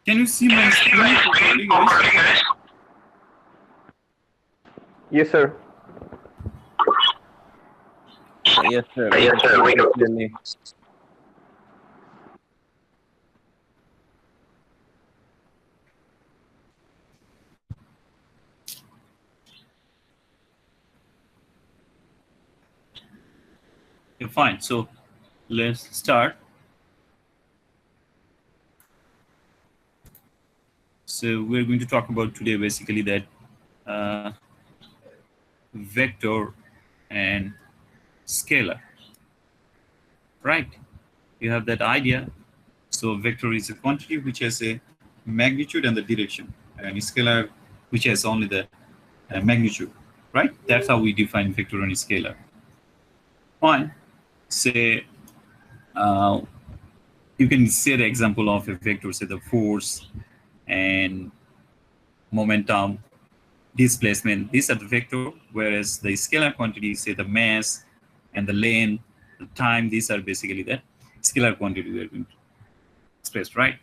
Can you see my screen properly, guys? Yes, sir. Yes, sir. Yes, sir. We can clearly. Okay, fine. So let's start. So we're going to talk about today basically that vector and scalar, right? You have that idea. So vector is a quantity which has a magnitude and the direction, and scalar which has only the magnitude, right? That's how we define vector and scalar. Fine. Say you can say the example of a vector, say the force and momentum, displacement. These are the vector, whereas the scalar quantity, say the mass and the length, the time, these are basically the scalar quantity we are going to express, right?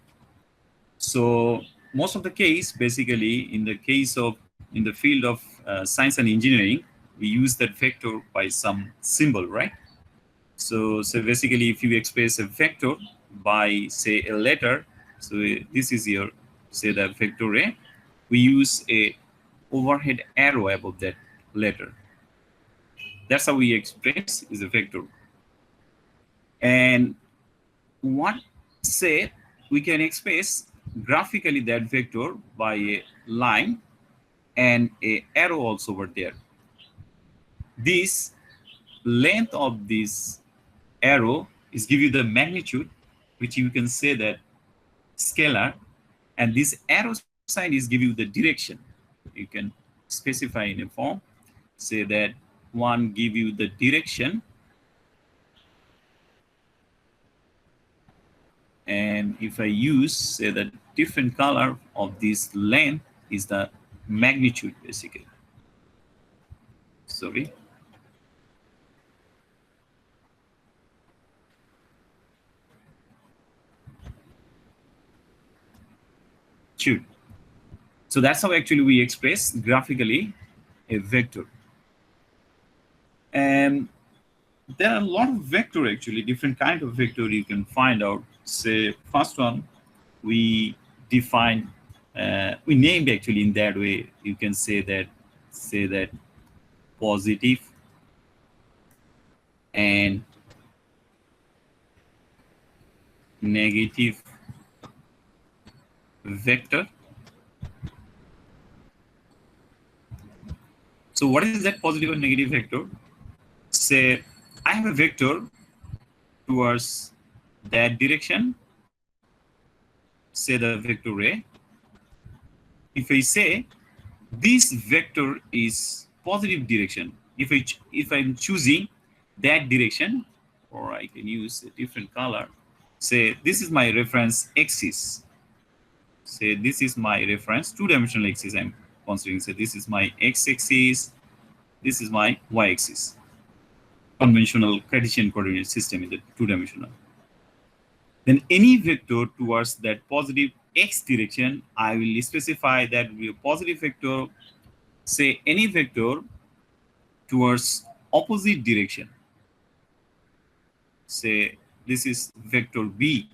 So most of the case, basically, in the field of science and engineering, we use that vector by some symbol, right? So basically, if you express a vector by, say, a letter, so this is your, say, the vector A, we use a overhead arrow above that letter. That's how we express is a vector. And what, say, we can express graphically that vector by a line and a arrow also over there. This length of this arrow is give you the magnitude, which you can say that scalar, and this arrow sign is give you the direction. You can specify in a form, say that one give you the direction, and if I use, say, the different color of this length is the magnitude basically. Sorry. Shoot. So that's how actually we express graphically a vector. And there are a lot of vector, actually, different kind of vector you can find out. Say, first one, we define, we named actually in that way. You can say that positive and negative vector. So what is that positive and negative vector? Say, I have a vector towards that direction, say the vector A. If I say this vector is positive direction, if I'm choosing that direction, or I can use a different color, say this is my reference axis. Say this is my reference two-dimensional axis I'm considering. Say this is my x-axis, this is my y-axis. Conventional Cartesian coordinate system in the two-dimensional. Then any vector towards that positive x direction, I will specify that will be a positive vector. Say any vector towards opposite direction. Say this is vector b.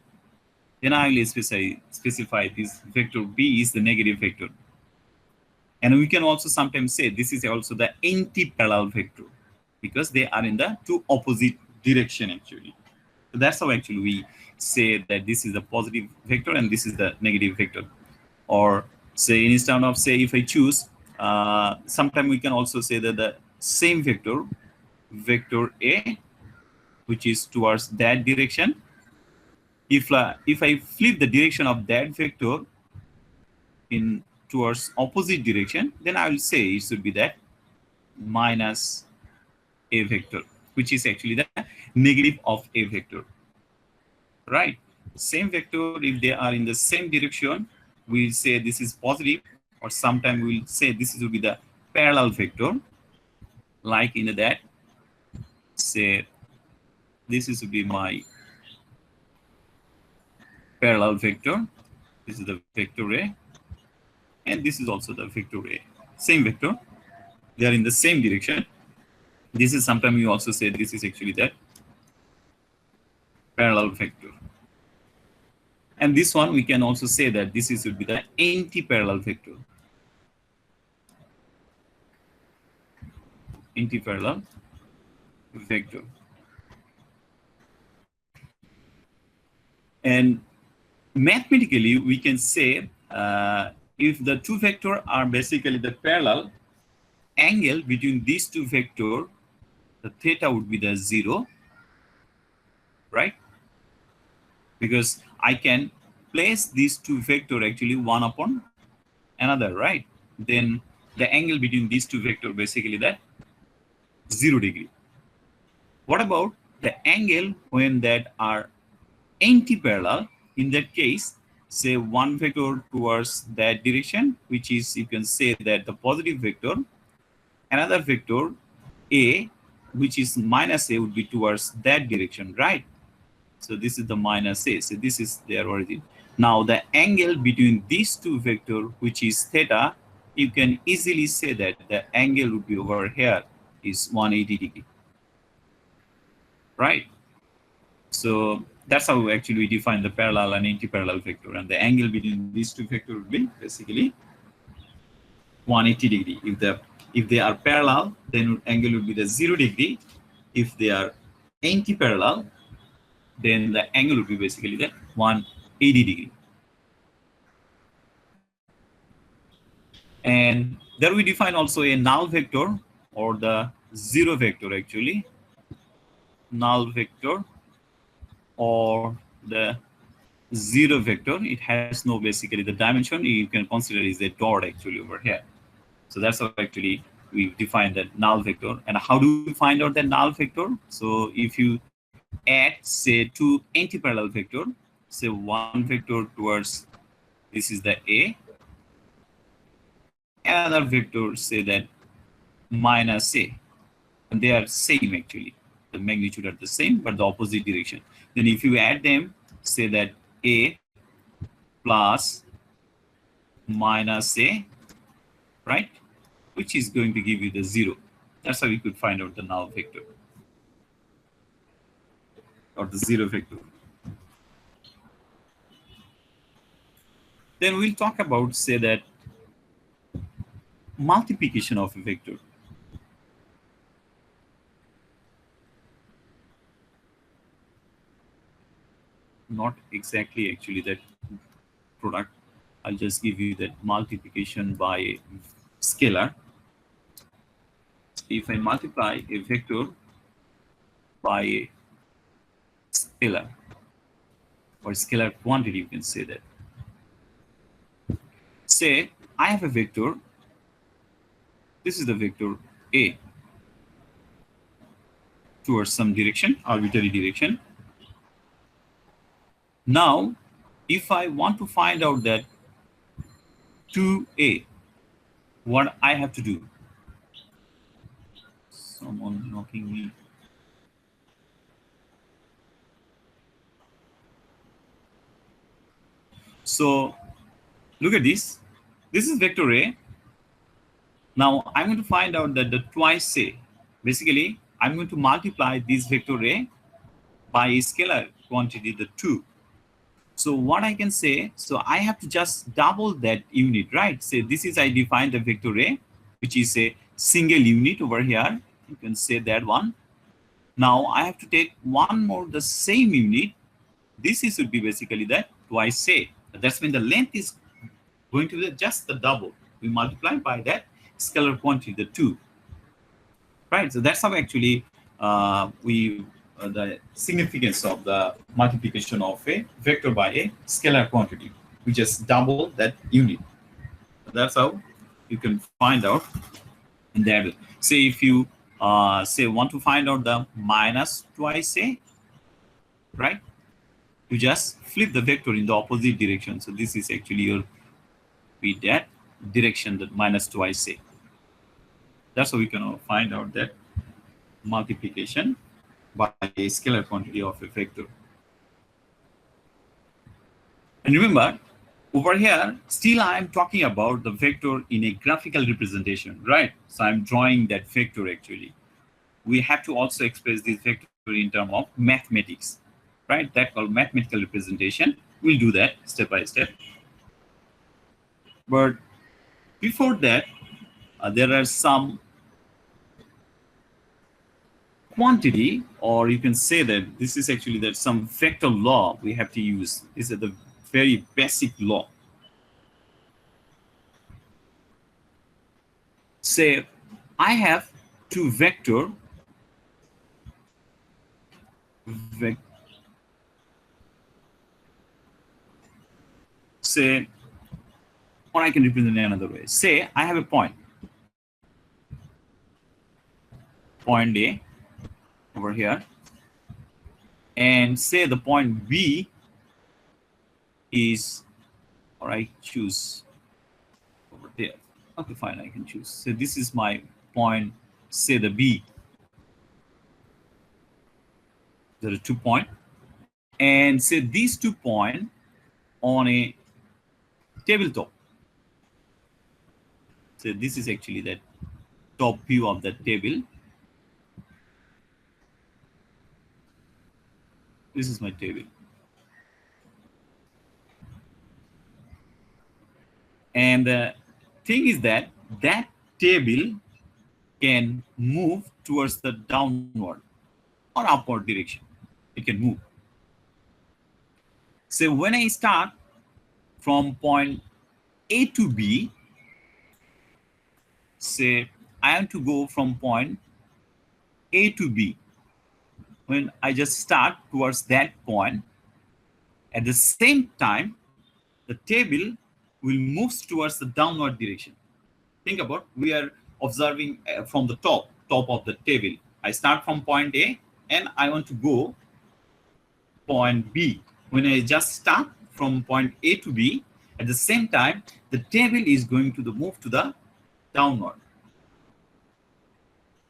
Then I will specify this vector b is the negative vector. And we can also sometimes say this is also the anti-parallel vector, because they are in the two opposite direction actually. So that's how actually we say that this is the positive vector and this is the negative vector. Or say instead of, say, if I choose, sometimes we can also say that the same vector, vector A, which is towards that direction, if I flip the direction of that vector in towards opposite direction, then I will say it should be that minus a vector, which is actually the negative of a vector, right? Same vector, if they are in the same direction, we'll say this is positive, or sometimes we'll say this will be the parallel vector, like in that, say this is to be my parallel vector, This is the vector A, and this is also the vector A. Same vector. They are in the same direction. This is sometimes you also say this is actually the parallel vector. And this one we can also say that this is would be the anti-parallel vector. Anti-parallel vector. And mathematically, we can say if the two vectors are basically the parallel, angle between these two vectors, the theta would be the 0, right? Because I can place these two vectors actually one upon another, right? Then the angle between these two vectors basically that 0 degree. What about the angle when that are anti-parallel? In that case, say one vector towards that direction, which is, you can say that the positive vector, another vector A, which is minus A, would be towards that direction, right? So this is the minus A. So this is their origin. Now the angle between these two vectors, which is theta, you can easily say that the angle would be over here is 180 degree, right? So that's how actually we define the parallel and anti-parallel vector, and the angle between these two vectors would be basically 180 degree. If they are parallel, then angle would be the 0 degree. If they are anti-parallel, then the angle would be basically the 180 degree. And there we define also a null vector or the 0 vector actually. Null vector or the 0 vector. It has no basically the dimension. You can consider is a dot actually over here. So that's how actually we define that null vector. And how do we find out the null vector? So if you add, say, two anti-parallel vector, say one vector towards, this is the A, another vector, say that minus A, and they are same actually. The magnitude are the same, but the opposite direction. Then if you add them, say that A plus minus A, right? Which is going to give you the 0. That's how we could find out the null vector or the 0 vector. Then we'll talk about, say that, multiplication of a vector. Not exactly actually that product. I'll just give you that multiplication by a scalar. If I multiply a vector by a scalar or scalar quantity, you can say that. Say I have a vector. This is the vector A towards some direction, arbitrary direction. Now, if I want to find out that 2A, what I have to do? Someone knocking me. So look at this. This is vector A. Now I'm going to find out that the twice A. Basically, I'm going to multiply this vector A by a scalar quantity, the 2. So what I can say, so I have to just double that unit, right? Say this is, I define the vector A, which is a single unit over here. You can say that one. Now I have to take one more, the same unit. This is would be basically that twice A. That's when the length is going to be just the double. We multiply by that scalar quantity, the 2. Right? So that's how actually the significance of the multiplication of a vector by a scalar quantity. We just double that unit. That's how you can find out in that. Say if you say want to find out the minus twice A, right? You just flip the vector in the opposite direction. So this is actually your be that direction, that minus twice A. That's how we can find out that multiplication by a scalar quantity of a vector. And remember, Over here, still I'm talking about the vector in a graphical representation, right? So I'm drawing that vector actually. We have to also express this vector in terms of mathematics, right? That called mathematical representation. We'll do that step by step. But before that, there are some quantity, or you can say that this is actually that some vector law we have to use. This is the very basic law. Say I have two vector say, or I can represent it another way. Say I have a point A over here, and say the point B is, or I choose over there. Okay, fine, I can choose. So this is my point, say the B. There are 2 points, and say these 2 points on a tabletop. So this is actually that top view of the table. This is my table. And the thing is that that table can move towards the downward or upward direction. It can move. So when I start from point A to B, say I am to go from point A to B. When I just start towards that point, at the same time, the table will move towards the downward direction. Think about, we are observing from the top of the table. I start from point A and I want to go point B. When I just start from point A to B, at the same time, the table is going to move to the downward.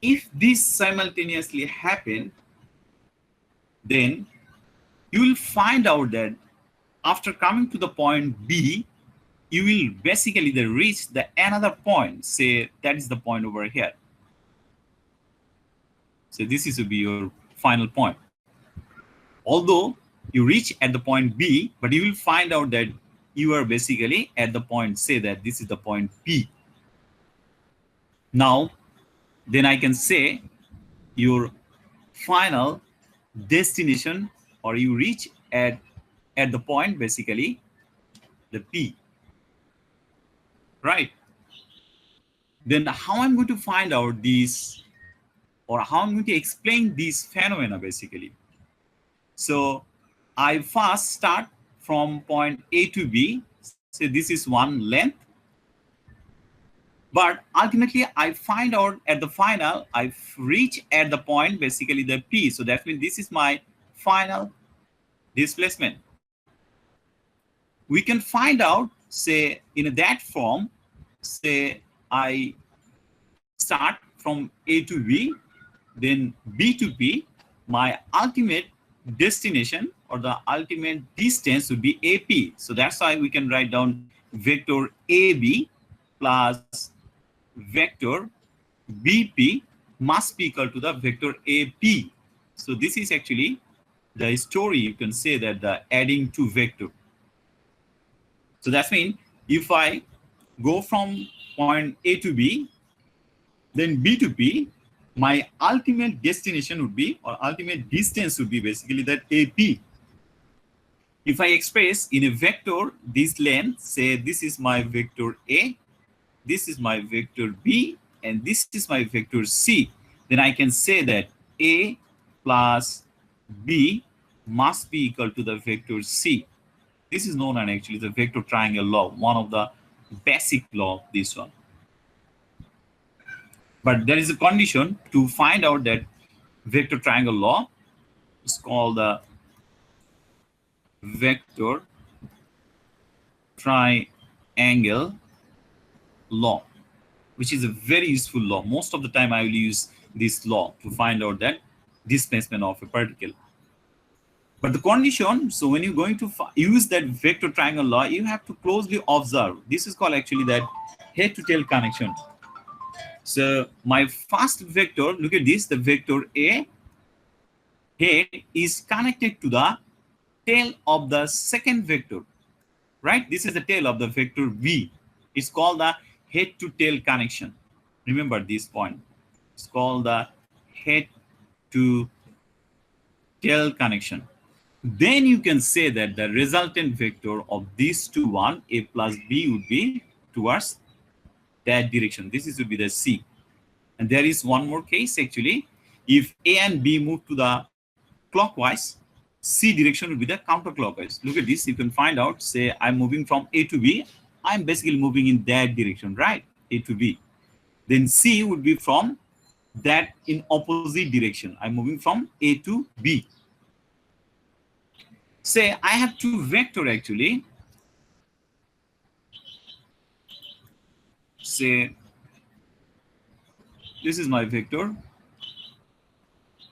If this simultaneously happen, then you will find out that after coming to the point B, you will basically reach the another point. Say that is the point over here. So this is to be your final point. Although you reach at the point B, but you will find out that you are basically at the point, say that this is the point P. Now, then I can say your final destination, or you reach at the point basically the P, right? Then how I'm going to find out this, or how I'm going to explain these phenomena basically. So I first start from point A to B. So this is one length, but ultimately I find out at the final, I reach at the point basically the P. So that means this is my final displacement. We can find out, say in that form, say I start from A to B, then B to P, my ultimate destination or the ultimate distance would be AP. So that's why we can write down vector AB plus vector BP must be equal to the vector AP. So this is actually the story, you can say that the adding two vector. So that means if I go from point A to B, then B to P, my ultimate destination would be, or ultimate distance would be basically that AP. If I express in a vector this length, say this is my vector A, this is my vector B, and this is my vector C, then I can say that A plus B must be equal to the vector C. This is known as actually the vector triangle law, one of the basic law of this one. But there is a condition to find out that vector triangle law. It's called the vector triangle law, which is a very useful law. Most of the time I will use this law to find out that displacement of a particle. But the condition, so when you're going to use that vector triangle law, you have to closely observe. This is called actually that head to tail connection. So my first vector, look at this, the vector A head is connected to the tail of the second vector, right? This is the tail of the vector B. It's called the head to tail connection. Remember this point. It's called the head to tail connection. Then you can say that the resultant vector of these two, one A plus B, would be towards that direction. This is would be the C. And there is one more case actually. If A and B move to the clockwise, C direction will be the counterclockwise. Look at this. You can find out, say I'm moving from A to B. I'm basically moving in that direction, right? A to B. Then C would be from that in opposite direction. I'm moving from A to B. Say I have two vector actually. Say this is my vector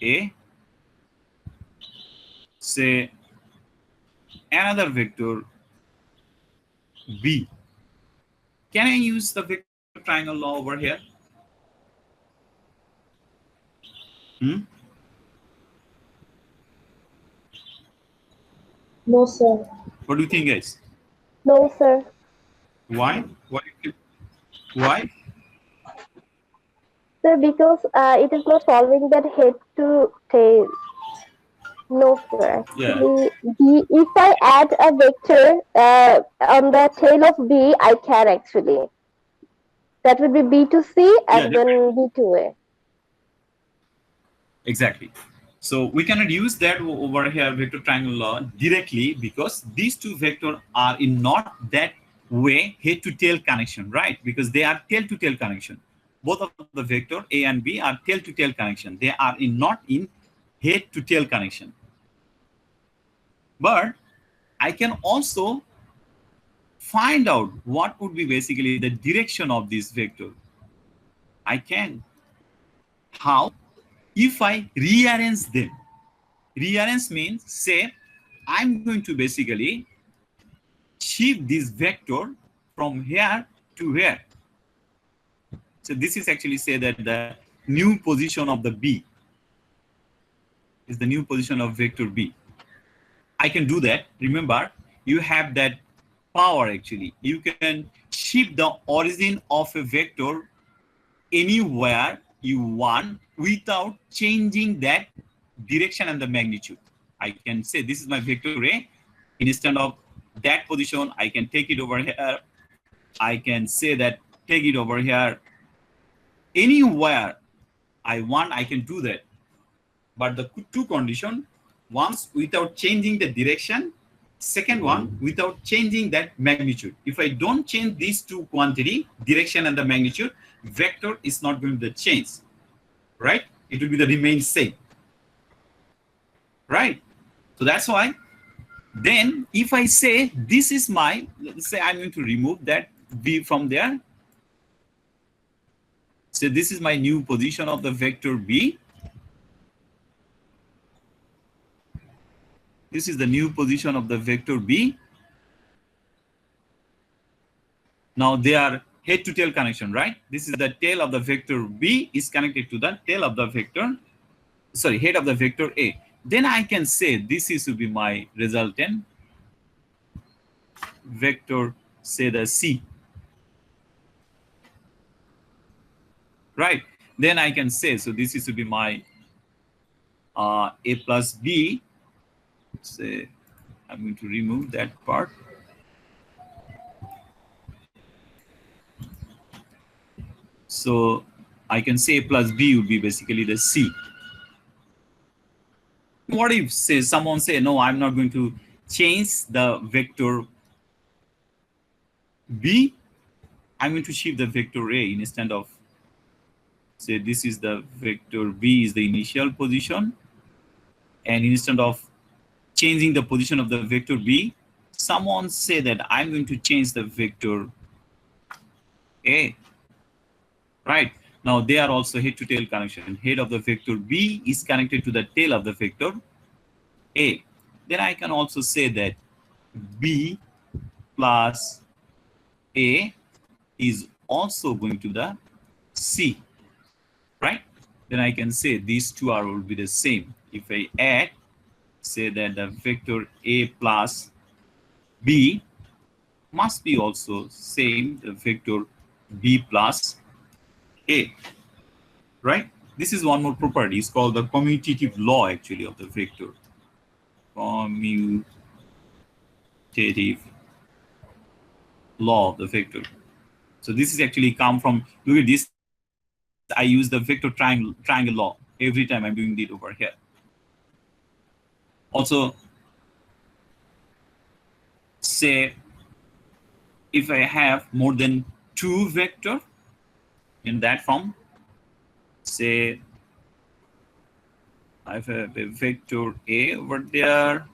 A. Say another vector B. Can I use the vector triangle law over here? No, sir. What do you think, guys? No, sir. Why? Why? Sir, because it is not following that head to tail. No, sir. Actually, B, if I add a vector on the tail of B, I can actually. That would be B to C and then B to A. Exactly. So we cannot use that over here vector triangle law directly because these two vectors are in not that way head to tail connection, right? Because they are tail to tail connection. Both of the vector A and B are tail to tail connection. They are not in head to tail connection. But I can also find out what would be basically the direction of this vector. I can. How? If I rearrange them. Rearrange means, say, I'm going to basically shift this vector from here to here. So this is actually say that the new position of the B is the new position of vector B. I can do that. Remember, you have that power actually. You can shift the origin of a vector anywhere you want without changing that direction and the magnitude. I can say this is my vector A. Instead of that position, I can take it over here. I can say that take it over here. Anywhere I want, I can do that. But the two conditions, once without changing the direction, second one without changing that magnitude. If I don't change these two quantity, direction and the magnitude, vector is not going to change, right? It will be the remain same, right? So that's why then if I say this is my, let's say I'm going to remove that B from there. So this is my new position of the vector B. This is the new position of the vector B. Now they are head to tail connection, right? This is the tail of the vector B is connected to the tail of the vector, sorry, head of the vector A. Then I can say this is to be my resultant vector, say the C, right? Then I can say, so this is to be my A plus B. Say I'm going to remove that part. So I can say A plus B would be basically the C. What if say someone say, no, I'm not going to change the vector B. I'm going to shift the vector A instead of, say this is the vector B is the initial position. And instead of changing the position of the vector B, someone say that I'm going to change the vector A, right? Now they are also head to tail connection. Head of the vector B is connected to the tail of the vector A. then I can also say that B plus A is also going to the C, right? Then I can say these two are will be the same. If I add, say that the vector A plus B must be also same the vector B plus A, right? This is one more property. It's called the commutative law actually of the vector. Commutative law of the vector. So this is actually come from, look at this, I use the vector triangle law every time I'm doing it over here. Also, say if I have more than two vector in that form, say I have a vector A over there,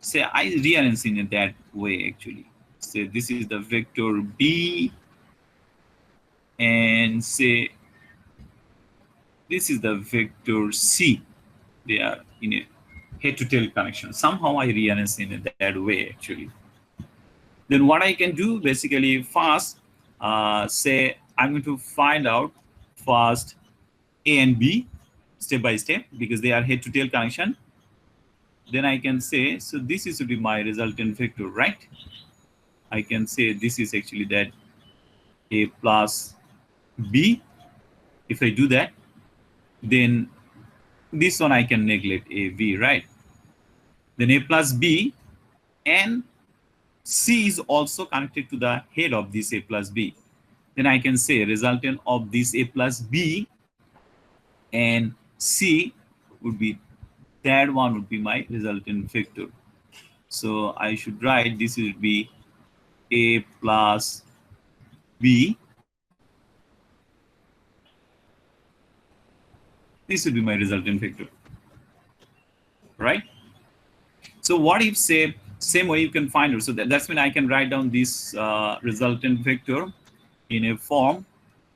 say I rearrange in that way actually. Say this is the vector B, and say this is the vector C. They are in a head-to-tail connection. Somehow I rearrange in that way actually. Then what I can do basically first, say I'm going to find out first A and B step by step because they are head-to-tail connection. Then I can say, so this is to be my resultant vector, right? I can say this is actually that A plus B. If I do that, then this one I can neglect A, B, right? Then A plus B and C is also connected to the head of this A plus B. Then I can say resultant of this A plus B and C would be, that one would be my resultant vector. So I should write this would be A plus B. This would be my resultant vector, right? So what if say same way you can find it? So that's when I can write down this resultant vector in a form.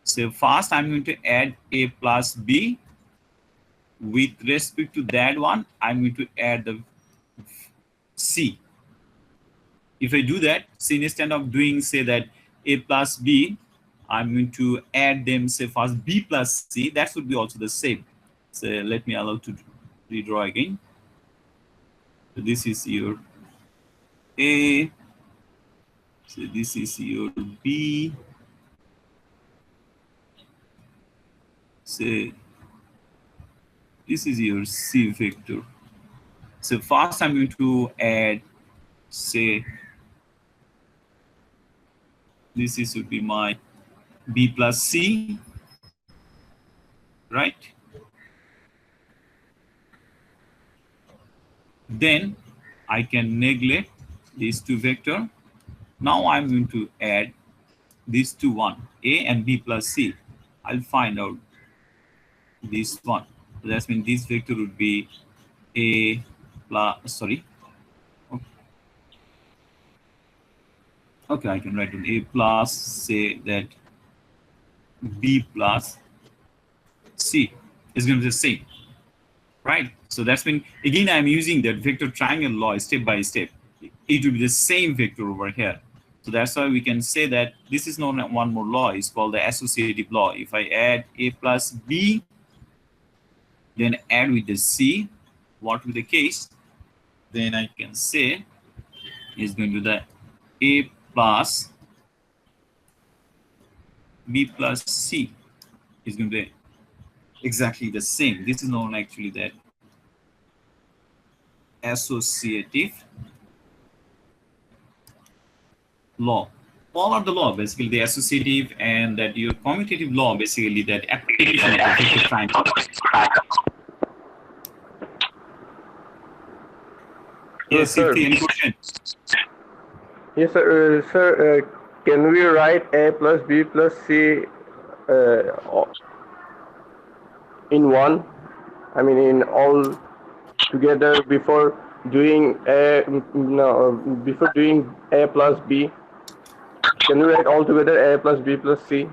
So first I'm going to add A plus B. With respect to that one, I'm going to add the C. If I do that, so instead of doing say that A plus B, I'm going to add them say first B plus C. That would be also the same. So let me allow to redraw again. So this is your A. So this is your B. Say this is your C vector. So first I'm going to add, say, this is would be my B plus C, right? Then I can neglect these two vector. Now I'm going to add these two one, A and B plus C. I'll find out this one. So that's mean this vector would be A plus, sorry. Okay, I can write down A plus, say that B plus C is going to be the same, right? So that's when, again, I'm using that vector triangle law step by step. It will be the same vector over here. So that's why we can say that this is known as one more law. It's called the associative law. If I add A plus B, then add with the C, what will be the case? Then I can say is going to the A plus B plus C is going to be exactly the same. This is known actually that associative law. All are the law, basically the associative and that your commutative law, basically that application of the vector triangle. Yes, sir. Any question? Yes, sir. Sir, can we write A plus B plus C in one? I mean, in all together before doing before doing A plus B. Can we write all together A plus B plus C?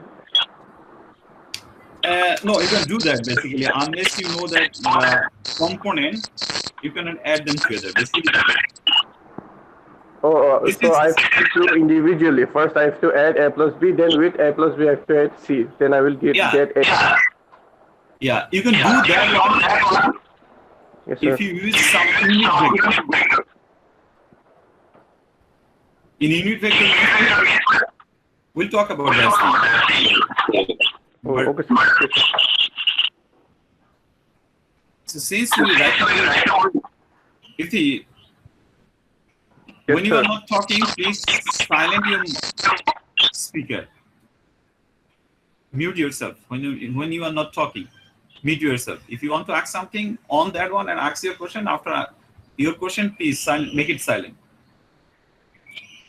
No, you can do that basically unless you know that the component You cannot add them together. Basically, this So is I have to do individually. First, I have to add a plus b. Then with a plus b, I have to add c. Then I will get a. Yeah. You can do that one Yes, sir. if you use some unit vector. In unit vector, we'll talk about that. Okay, sir. So since we if the when you are not talking, please silent your speaker. Mute yourself when you are not talking. Mute yourself. If you want to ask something on that one and ask your question after your question, please make it silent.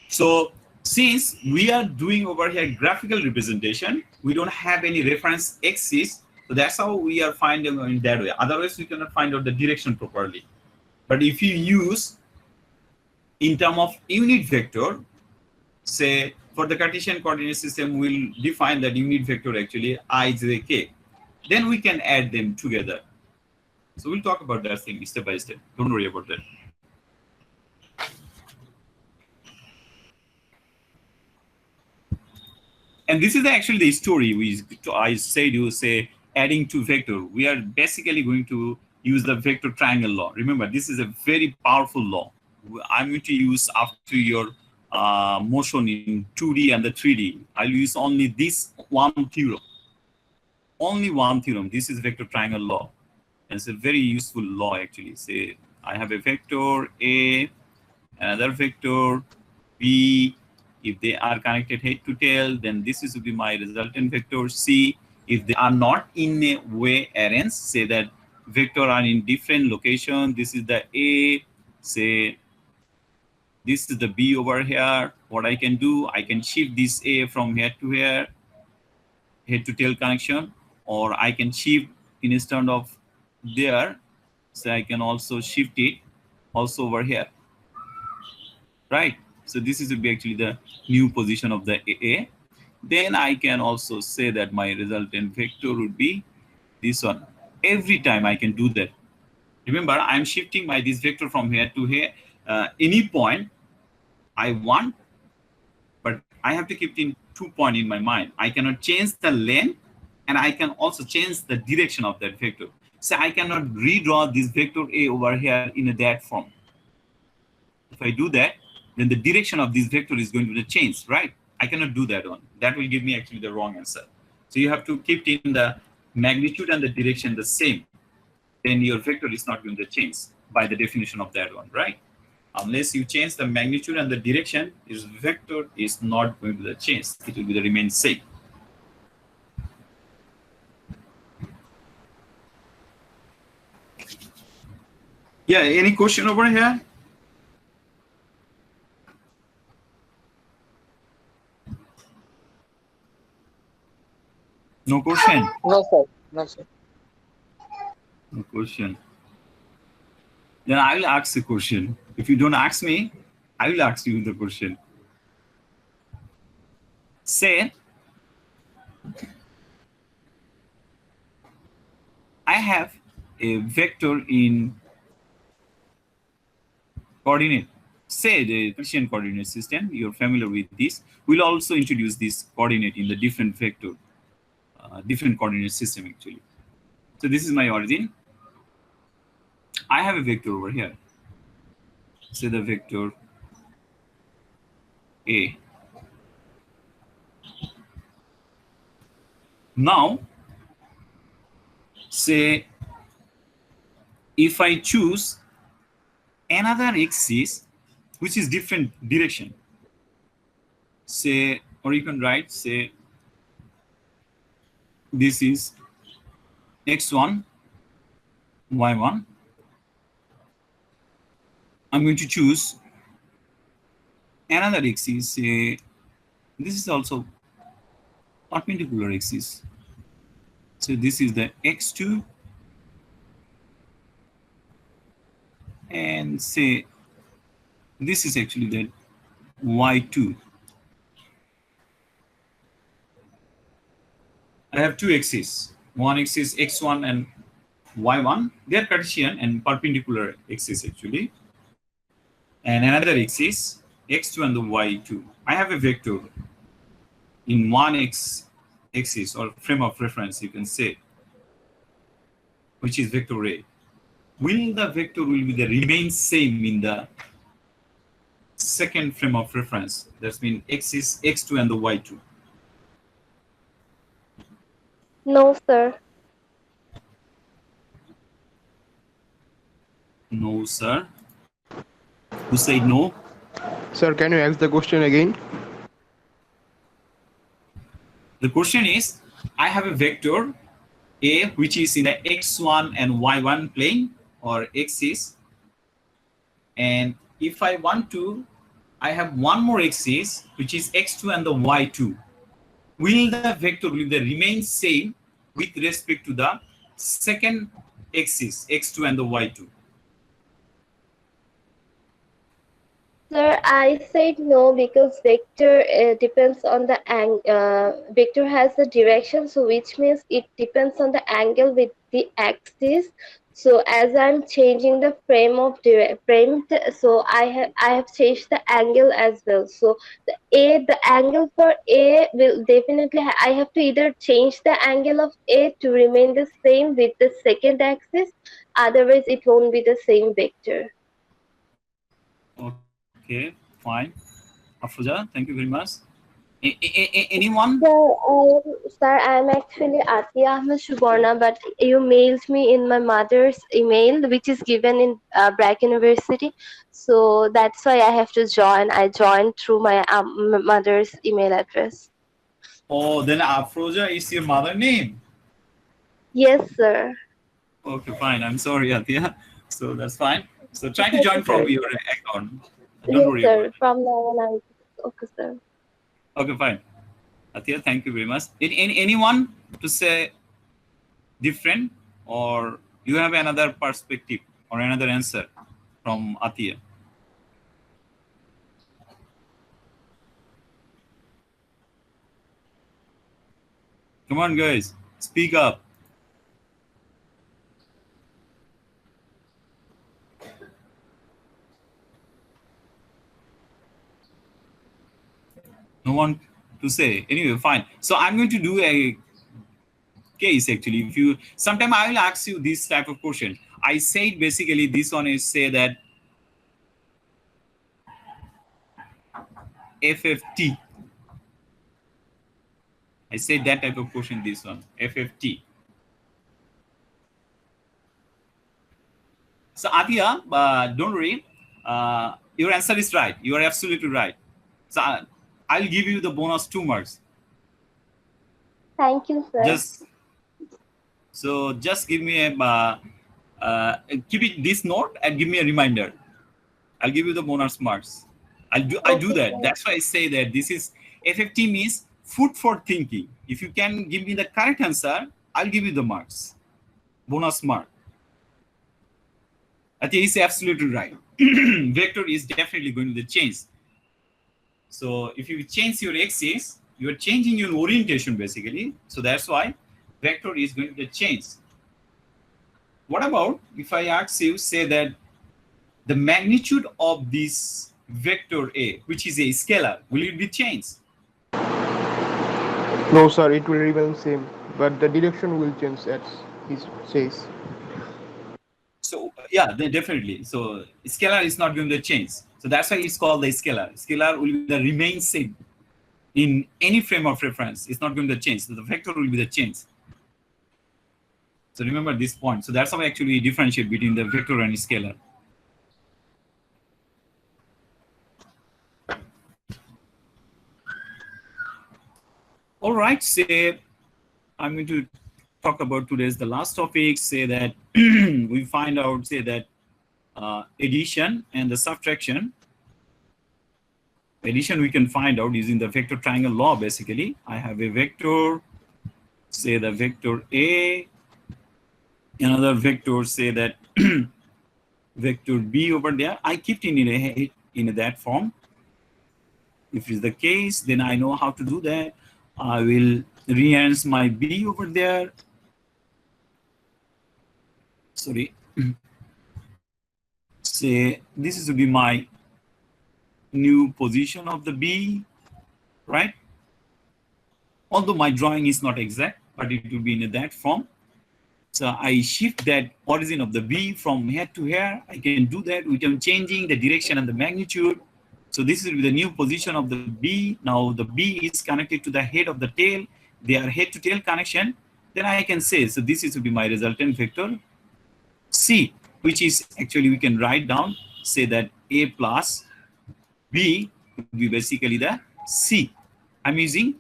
So since we are doing over here graphical representation, we don't have any reference axis. So that's how we are finding in that way. Otherwise, we cannot find out the direction properly. But if you use in terms of unit vector, say for the Cartesian coordinate system, we'll define that unit vector actually I, j, k. Then we can add them together. So we'll talk about that thing step by step. Don't worry about that. And this is actually the story I said you say adding to vector. We are basically going to use the vector triangle law. Remember, this is a very powerful law. I'm going to use after your motion in 2D and the 3D. I'll use only this one theorem. Only one theorem. This is vector triangle law. And it's a very useful law actually. Say I have a vector A, another vector B. If they are connected head to tail, then this is to be my resultant vector C. If they are not in a way arranged, say that vector are in different location. This is the A, say this is the B over here. What I can do, I can shift this A from here to here, head to tail connection, or I can shift instead of there. So I can also shift it also over here, right? So this is to be actually the new position of the A. Then I can also say that my resultant vector would be this one. Every time I can do that. Remember, I'm shifting this vector from here to here. Any point I want, but I have to keep in 2 points in my mind. I cannot change the length, and I can also change the direction of that vector. So I cannot redraw this vector A over here in that form. If I do that, then the direction of this vector is going to change, right? I cannot do that one. That will give me actually the wrong answer. So you have to keep in the magnitude and the direction the same. Then your vector is not going to change by the definition of that one, right? Unless you change the magnitude and the direction, your vector is not going to change. It will remain same. Yeah, any question over here? No question? No, sir. No, sir. No question. Then I will ask the question. If you don't ask me, I will ask you the question. Say, I have a vector in coordinate. Say the Cartesian coordinate system, you're familiar with this. We'll also introduce this coordinate in the different vector, different coordinate system actually. So this is my origin. I have a vector over here. Say the vector A. Now, say if I choose another axis which is different direction, say, or you can write, say this is x1, y1. I'm going to choose another axis, say this is also perpendicular axis. So this is the x2, and say this is actually the y2. I have two axes. One axis x1 and y1, they are Cartesian and perpendicular axis actually. And another axis, x2 and the y2. I have a vector in one axis or frame of reference, you can say, which is vector A. Will the vector will be the remain same in the second frame of reference? That's mean axis x2 and the y2. No, sir. No, sir. Who said no? Sir, can you ask the question again? The question is, I have a vector A which is in the x1 and y1 plane or axis, and if I want to, I have one more axis which is x2 and the y2. Will the vector will the remain same with respect to the second axis x2 and the y2? Sir, I said no because vector depends on the vector has the direction, so which means it depends on the angle with the axis. So as I'm changing the frame of so I have changed the angle as well. So the angle for A will definitely I have to either change the angle of A to remain the same with the second axis, otherwise it won't be the same vector. Okay, fine. Afroja, thank you very much. Anyone? Sir, I'm actually Atia Ahmed Suborna, but you mailed me in my mother's email, which is given in Brack University. So that's why I have to join. I joined through my mother's email address. Oh, then Afroja is your mother name? Yes, sir. Okay, fine. I'm sorry, Atia. So that's fine. So try to join from your account. Don't Yes, worry sir. about it. From now on, okay, sir. Okay, fine. Atia, thank you very much. Anyone to say different, or you have another perspective or another answer from Atia? Come on, guys, speak up. No one to say. Anyway, fine. So I'm going to do a case actually. If you sometime I will ask you this type of question. I said basically this one is say that FFT. I said that type of question, this one, FFT. So Atia, don't worry. Your answer is right. You are absolutely right. So I'll give you the bonus 2 marks. Thank you, sir. Just give me a keep it this note and give me a reminder. I'll give you the bonus marks. I do that. Sir. That's why I say that this is FFT means food for thinking. If you can give me the correct answer, I'll give you the marks, bonus mark. I think he's absolutely right. Vector is definitely going to change. So if you change your axis, you are changing your orientation basically. So that's why vector is going to change. What about if I ask you, say that the magnitude of this vector A, which is a scalar, will it be changed? No, sir, it will remain same, but the direction will change as he says. So yeah, then definitely. So scalar is not going to change. So that's why it's called the scalar. Scalar will be the remain same in any frame of reference. It's not going to change. So the vector will be the change. So remember this point. So that's how we actually differentiate between the vector and scalar. All right, say I'm going to talk about today's the last topic. Say that we find out, say that addition and the subtraction. Addition we can find out using the vector triangle law. Basically, I have a vector, say the vector A, another vector, say that vector B over there. I keep it in that form. If it's the case, then I know how to do that. I will rearrange my B over there. sorry, say this is to be my new position of the B, right? Although my drawing is not exact, but it will be in that form. So I shift that origin of the B from here to here. I can do that without changing the direction and the magnitude. So this is the new position of the B. Now the B is connected to the head of the tail. They are head to tail connection. Then I can say, so this is to be my resultant vector C, which is actually we can write down, say that A plus B would be basically the C. I'm using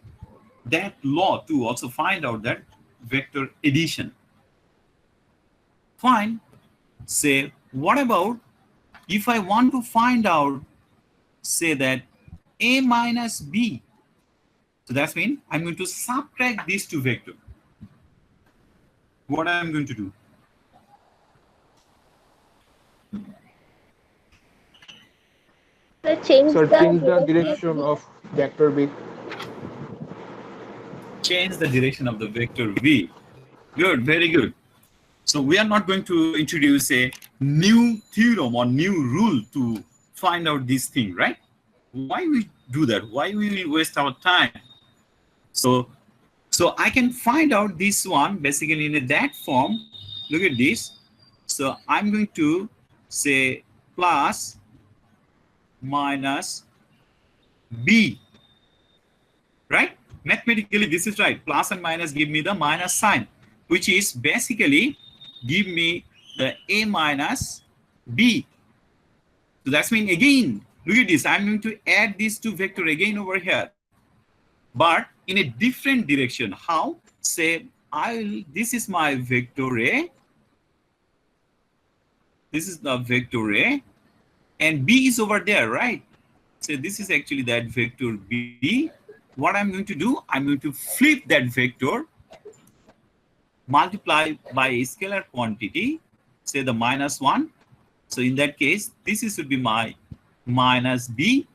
that law to also find out that vector addition. Fine. Say, what about if I want to find out, say that A minus B? So that's mean I'm going to subtract these two vectors. What I'm going to do? So change So change the the direction of vector B. Change the direction of the vector V. Good, very good. So we are not going to introduce a new theorem or new rule to find out this thing, right? Why we do that? Why we will waste our time? So I can find out this one basically in that form. Look at this. So I'm going to say plus minus B, right? Mathematically, this is right. Plus and minus give me the minus sign, which is basically give me the A minus B. So that's mean again, look at this. I'm going to add these two vector again over here, but in a different direction. How? Say this is my vector A. This is the vector A, and B is over there, right? So this is actually that vector B. What I'm going to do, I'm going to flip that vector, multiply by a scalar quantity, say the minus 1. So in that case, this is should be my minus B.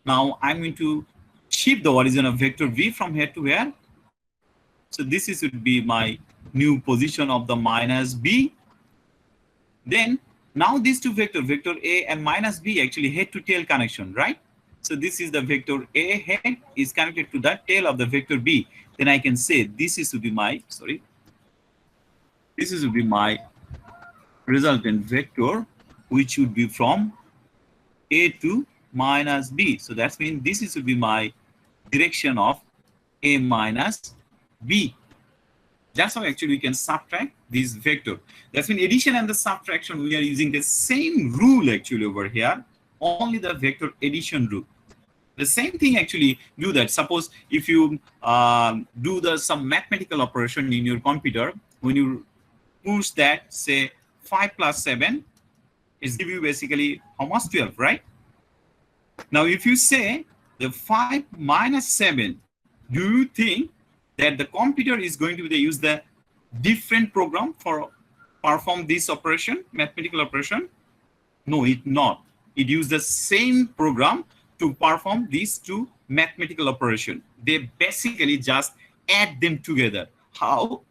Now I'm going to shift the origin of vector V from here to here. So this is would be my new position of the minus B. Then now these two vector A and minus B actually head to tail connection, right? So this is the vector A head is connected to the tail of the vector B. Then I can say this is to be my, this is to be my resultant vector, which would be from A to minus B. So that means this is to be my direction of A minus B. That's how actually we can subtract this vector. That's mean addition and the subtraction, we are using the same rule actually over here, only the vector addition rule. The same thing actually do that. Suppose if you do some mathematical operation in your computer, when you push that, say 5 plus 7, is give you basically how much? 12, right? Now if you say the 5 minus 7, do you think that the computer is going to use the different program for perform this operation, mathematical operation? No, it not. It use the same program to perform these two mathematical operation. They basically just add them together. How?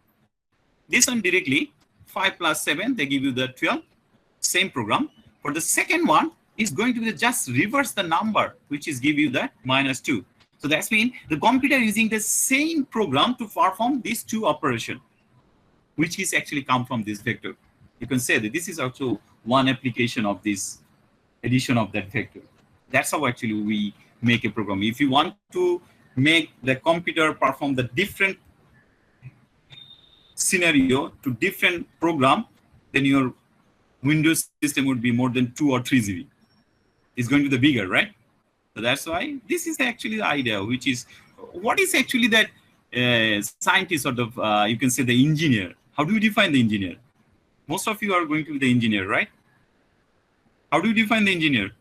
This one directly 5 plus 7, they give you the 12, same program. For the second one is going to be just reverse the number, which is give you the minus 2. So that's mean the computer using the same program to perform these two operations, which is actually come from this vector. You can say that this is also one application of this addition of that vector. That's how actually we make a program. If you want to make the computer perform the different scenario to different program, then your Windows system would be more than 2 or 3 GB. It's going to be bigger, right? So that's why this is actually the idea, which is what is actually that scientist sort of, you can say the engineer. How do you define the engineer? Most of you are going to be the engineer, right? How do you define the engineer?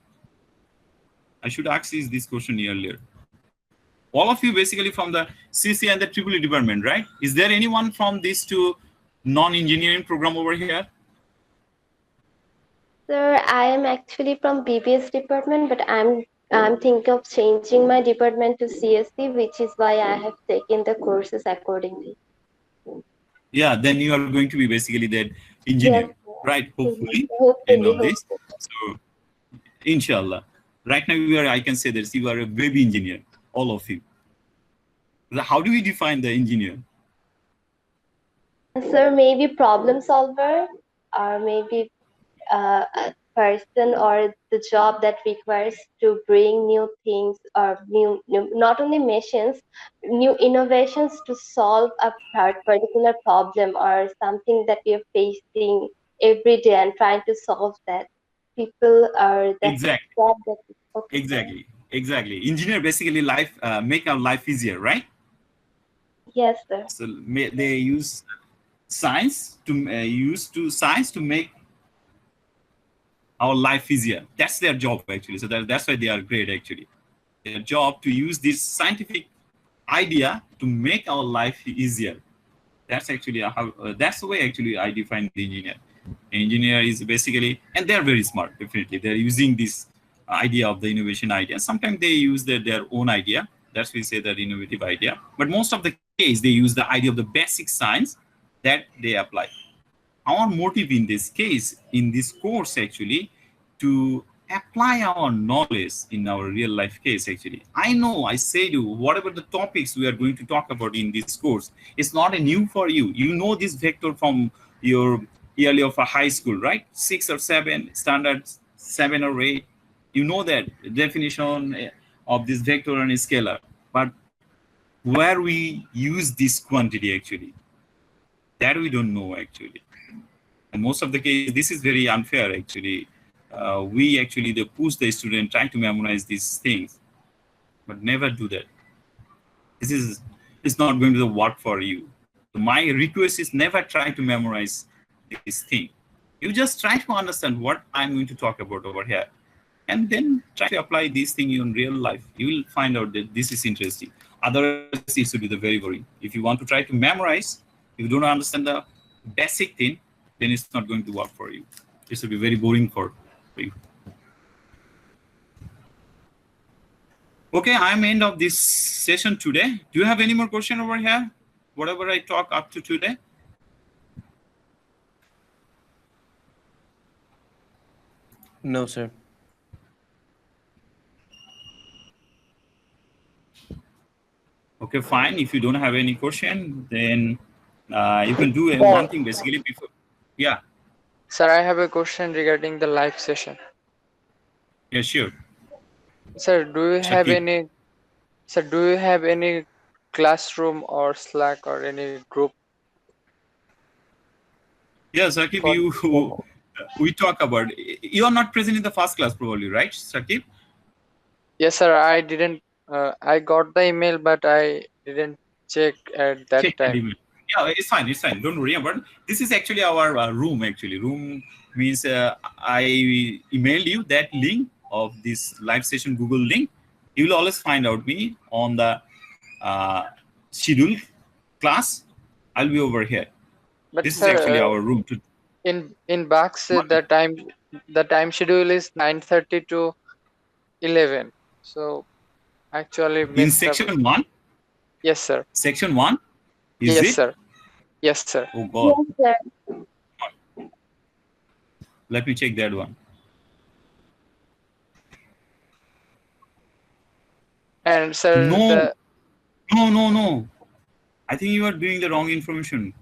I should ask this question earlier. All of you basically from the CC and the EEE department, right? Is there anyone from these two non-engineering program over here? Sir, I am actually from BBS department, but I'm thinking of changing my department to CSC, which is why I have taken the courses accordingly. Yeah, then you are going to be basically that engineer, Yes, right? Hopefully, end hopefully, of this. So, inshallah, right now I can say that you are a baby engineer, all of you. How do we define the engineer? sir, maybe problem solver, or maybe a person or the job that requires to bring new things or new not only machines, new innovations to solve a particular problem or something that we are facing every day and trying to solve that. People are that Exactly, job that okay, sir. exactly. Engineer basically make our life easier, right? Yes, sir. So they use science to make our life easier. That's their job actually. So that's why they are great actually. Their job to use this scientific idea to make our life easier. That's actually how. That's the way actually I define the engineer. Engineer is basically, and they're very smart. Definitely, they're using this idea of the innovation idea. Sometimes they use their own idea. That's we say that innovative idea. But most of the case, they use the idea of the basic science that they apply. Our motive in this case, in this course actually, to apply our knowledge in our real life case actually. I know I said you whatever the topics we are going to talk about in this course, it's not a new for you. You know this vector from your yearly of a high school, right? 6 or 7 standards, 7 or 8. You know that definition of this vector and scalar. But where we use this quantity actually, that we don't know actually. And most of the case, this is very unfair actually. We actually they push the student trying to memorize these things, but never do that. This is it's not going to work for you. My request is never try to memorize this thing. You just try to understand what I'm going to talk about over here, and then try to apply this thing in real life. You will find out that this is interesting. Otherwise, it should be the very boring. If you want to try to memorize, if you don't understand the basic thing, then it's not going to work for you. It should be very boring for you. Okay, I'm end of this session today. Do you have any more question over here? Whatever I talk up to today? No, sir. Okay, fine. If you don't have any question, then you can do Sir, one thing basically before. Yeah, Sir, I have a question regarding the live session. yeah, sure. Sir, do you have Shakib. any sir, do you have any classroom or Slack or any group Yeah, Shakib, for we talk about, you are not present in the first class probably, right, Shakib? Yes, sir, I didn't I got the email but I didn't check at that Check that time. email. Yeah, it's fine. It's fine. Don't worry about it. This is actually our room. Actually, room means I emailed you that link of this live session Google link. You will always find out me on the schedule class. I'll be over here. But This is sir, actually our room. in Bucks the time schedule is 9:30 to 11. So actually In missed up. section one, Yes, sir. section one, is Yes, it? sir. Yes, sir. Oh God, yes, sir. let me check that one. And sir, No, the no. I think you are doing the wrong information.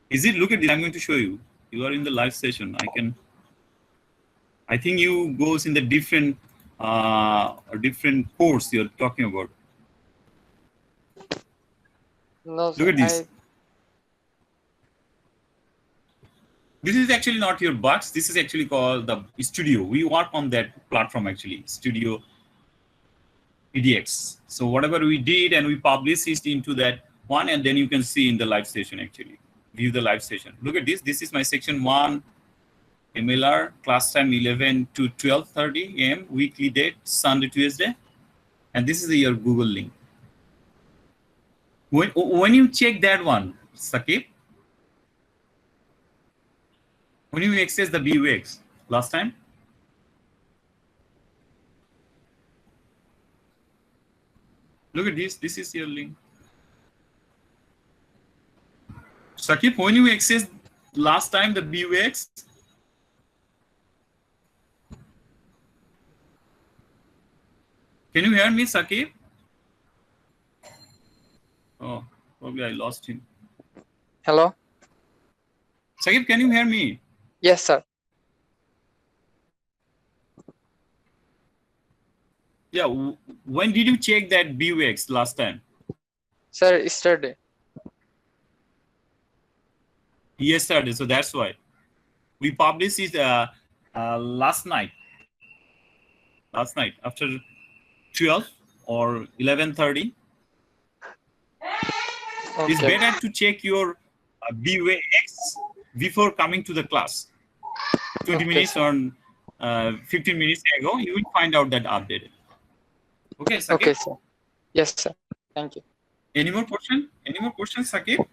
Is it? Look at this. I'm going to show you. You are in the live session. I think you goes in the different course you're talking about. no, Look sir, at this. This is actually not your box. This is actually called the studio. We work on that platform actually, Studio EDX. So whatever we did and we publish it into that one, and then you can see in the live session actually. View the live session. Look at this. This is my section 1 MLR class time 11 to 12:30 a.m. weekly date Sunday Tuesday, and this is your Google link. When you check that one, Sakib, when you access the BUX last time, look at this. This is your link. Sakib, when you access last time the BUX? Can you hear me, Sakib? Oh, probably I lost him. Hello? Sakib, can you hear me? Yes, sir. Yeah, when did you check that BUX last time? Sir, yesterday. Yesterday, so that's why. We published it last night. Last night, after 12 or 11:30. It's Okay. better to check your BUX before coming to the class. 20 Okay, minutes sir. or 15 minutes ago, you will find out that updated. Okay, Sakib? Okay, sir. Yes, sir. Thank you. Any more question? Any more questions, Sakib?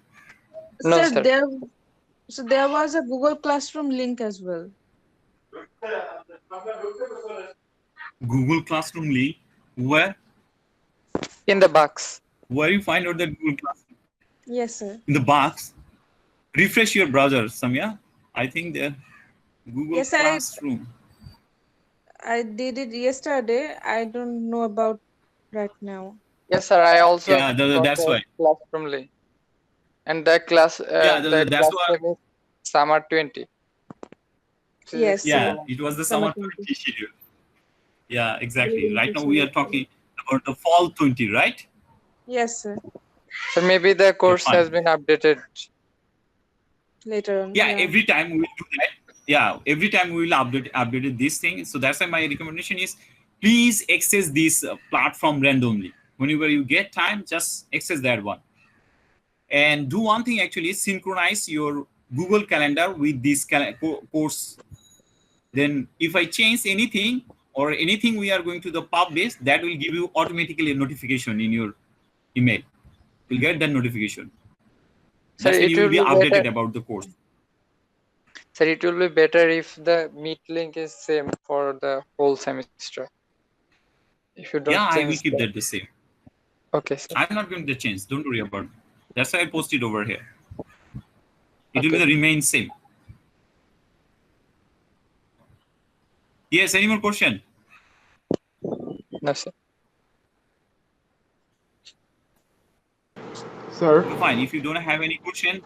No, Sir, sir. there was a Google Classroom link as well. Google Classroom link. In the box. Where you find out that Google Classroom? Yes, sir. In the box. Refresh your browser, Samya. I think the Google Yes, Classroom. I did it yesterday. I don't know about right now. Yes, sir. I also Yeah, got that's a why. classroom link. And the class, Yeah, the that's class why. name is Summer 20. Yes, Yeah, sir. it was the Summer summer 20. 20 schedule. Yeah, exactly. Really Right now we are interesting. talking about the fall 20, right? Yes, sir. So maybe the course fine. has been updated. Later on. Yeah, every time we will do that. Yeah, every time we will update this thing. So that's why my recommendation is please access this platform randomly. Whenever you get time, just access that one. And do one thing actually, synchronize your Google Calendar with this course. Then if I change anything or anything we are going to the publish, that will give you automatically a notification in your email. You'll get that notification. Sir, That's when it you will will be be updated better. about the course. Sir, it will be better if the Meet link is same for the whole semester. If you don't Yeah, I will change keep that. that the same. Okay, sir. I'm not going to change. Don't worry about it. That's why I posted over here. It will Okay. remain same. Yes, any more question? No, sir. Sir, Fine. If you don't have any question,